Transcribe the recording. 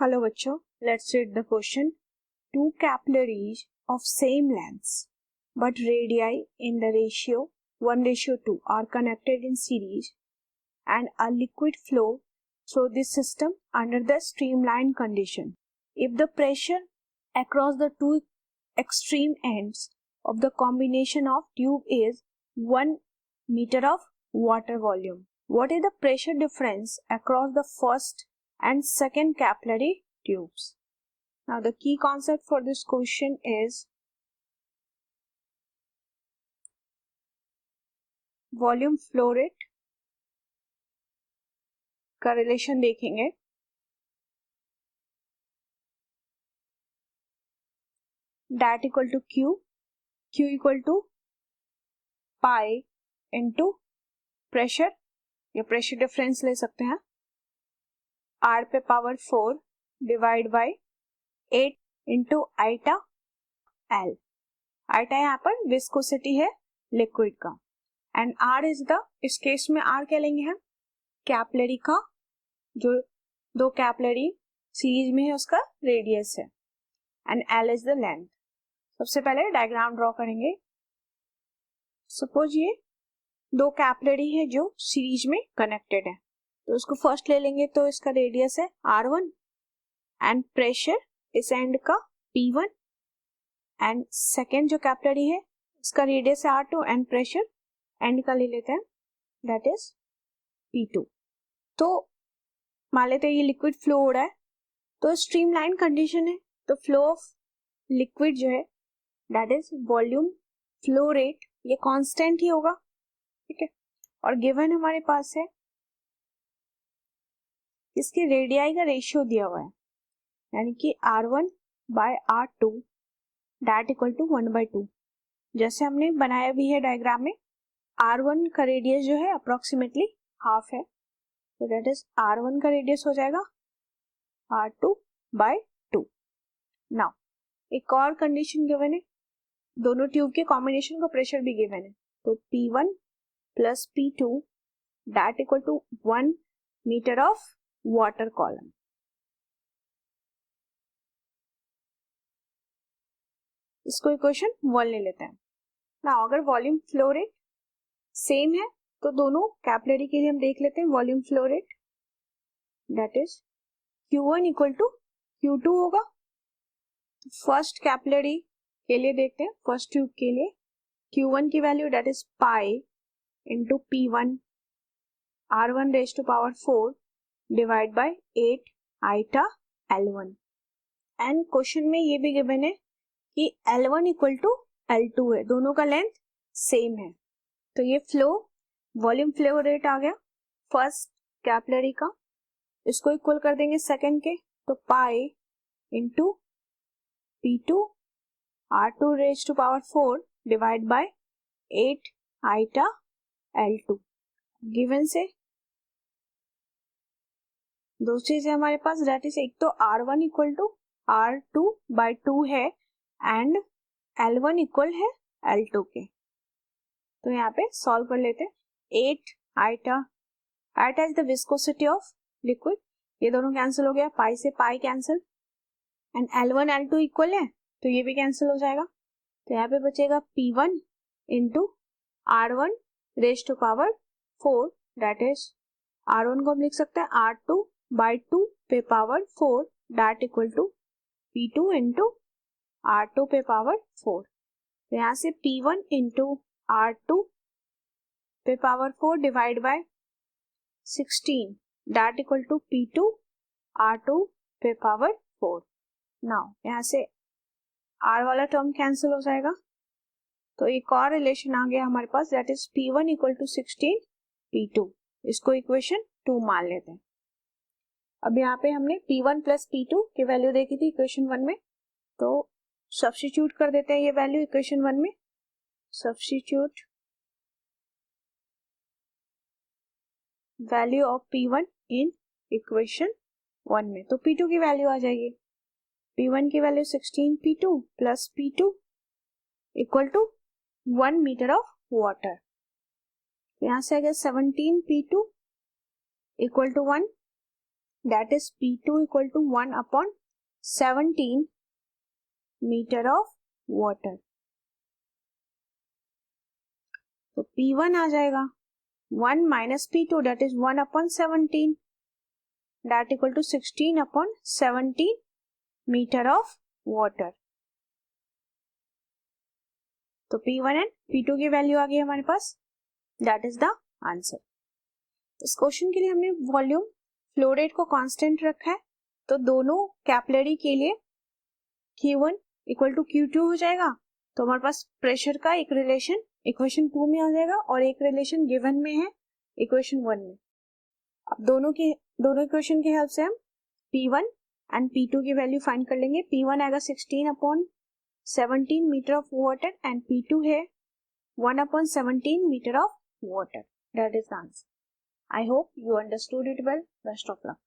Hello बच्चों, let's read the question. Two capillaries of same length but radii in the ratio 1:2 are connected in series and a liquid flow through this system under the streamlined condition. If the pressure across the two extreme ends of the combination of tube is 1 meter of water volume, what is the pressure difference across the first and second capillary tubes? Now the key concept for this question is volume flow rate का relation देखेंगे. That equal to Q equal to pi into pressure या pressure difference ले सकते हैं, R पे power 4 divide by 8 into eta L. Eta यहाँ पर viscosity है लिक्विड का एंड आर इज द, इस केस में आर क्या लेंगे हम, कैपिलरी का जो दो कैपिलरी सीरीज में है उसका रेडियस है and L is the length. सबसे पहले डायग्राम ड्रॉ करेंगे. सपोज ये दो कैपिलरी है जो सीरीज में कनेक्टेड है, तो उसको फर्स्ट ले लेंगे तो इसका रेडियस है R1 एंड प्रेशर इस एंड का P1 एंड सेकेंड जो कैपिलरी है इसका रेडियस है R2 एंड प्रेशर एंड का ले लेते हैं दैट इज P2. तो मान लेते हैं ये लिक्विड फ्लो हो रहा है, तो स्ट्रीमलाइन कंडीशन है, तो फ्लो ऑफ लिक्विड जो है that is volume flow rate, ये कांस्टेंट ही होगा. ठीक है, और गिवन हमारे पास है इसके रेडियाई का रेशियो दिया हुआ है, यानी कि R1 bye R2 that equal to 1/2. जैसे हमने बनाया भी है डायग्राम में, R1 का रेडियस जो है अप्रोक्सीमेटली हाफ है, तो दैट इज R1 का रेडियस हो जाएगा R2/2. नाउ एक और कंडीशन गिवन है, दोनों ट्यूब के कॉम्बिनेशन का प्रेशर भी गिवन है, तो P1 plus P2 that equal to 1 metre of water column. इसको इक्वेशन 1 ले लेते हैं. नाउ अगर वॉल्यूम फ्लो रेट सेम है तो दोनों कैपिलरी के लिए हम देख लेते हैं volume flow rate that is Q1 equal to Q2 होगा. फर्स्ट कैपिलरी के लिए देखते हैं, फर्स्ट ट्यूब के लिए Q1 की value that is pi into P1 R1 raise to power 4 divide by 8 eta L1. And question में ये भी गिवन है कि L1 इक्वल टू L2 है, दोनों का लेंथ सेम है, तो ये फ्लो वॉल्यूम फ्लो रेट आ गया फर्स्ट कैपिलरी का. इसको इक्वल कर देंगे सेकंड के, तो pi into P2 R2 raise to power 4 divide by 8 eta L2. Given से दो चीजें हमारे पास, दैट इज एक तो R1 इक्वल टू R2/2 है एंड L1 इक्वल है L2 के, तो यहाँ पे सॉल्व कर लेते हैं. 8 eta is the viscosity of liquid, ये दोनों कैंसिल हो गया, पाई से pi cancel and L1 L2 equal है तो ये भी कैंसिल हो जाएगा, तो यहाँ पे बचेगा P1 into R1 raise to power 4 that is R1 को हम लिख सकते हैं R2/2 पे power 4 that equal to P2 into R2 पे पावर 4. तो यहाँ से P1 इंटू R2 पे power 4 divide by 16 that equal to P2 R2 पे पावर 4. नाउ यहाँ से R वाला टर्म कैंसिल हो जाएगा, तो एक और रिलेशन आ गया हमारे पास that is P1 equal to 16 P2. इसको इक्वेशन 2 मान लेते हैं. अब यहाँ पे हमने P1 प्लस P2 की वैल्यू देखी थी इक्वेशन 1 में, तो सब्स्टिट्यूट कर देते हैं ये वैल्यू इक्वेशन 1 में. Substitute value of P1 in equation 1 में, तो P2 की वैल्यू आ जाएगी, P1 की value 16 P2 plus P2 equal to 1 metre of water. यहाँ से आ गया 17 P2 equal to 1 that is P2 equal to 1/17 metre of water. तो P1 आ जाएगा 1 minus P2 that is 1/17 that equal to 16/17 metre of water. तो P1 and P2 की value आ गई हमारे पास, दैट इज द आंसर। इस क्वेश्चन के लिए हमने वॉल्यूम फ्लो रेट को कांस्टेंट रखा है, तो दोनों कैपिलरी के लिए Q1 इक्वल टू Q2 हो जाएगा। तो हमारे पास प्रेशर का एक रिलेशन इक्वेशन 2 में आ जाएगा और एक रिलेशन गिवन में है इक्वेशन 1 में। अब दोनों इक्वेशन की हेल्प से हम P1 एंड P2 की वैल्यू फाइंड कर लेंगे। P1 आएगा 16/17 metre of water and P2 है 1/17 metre of water. That is the answer. I hope you understood it well. Best of luck.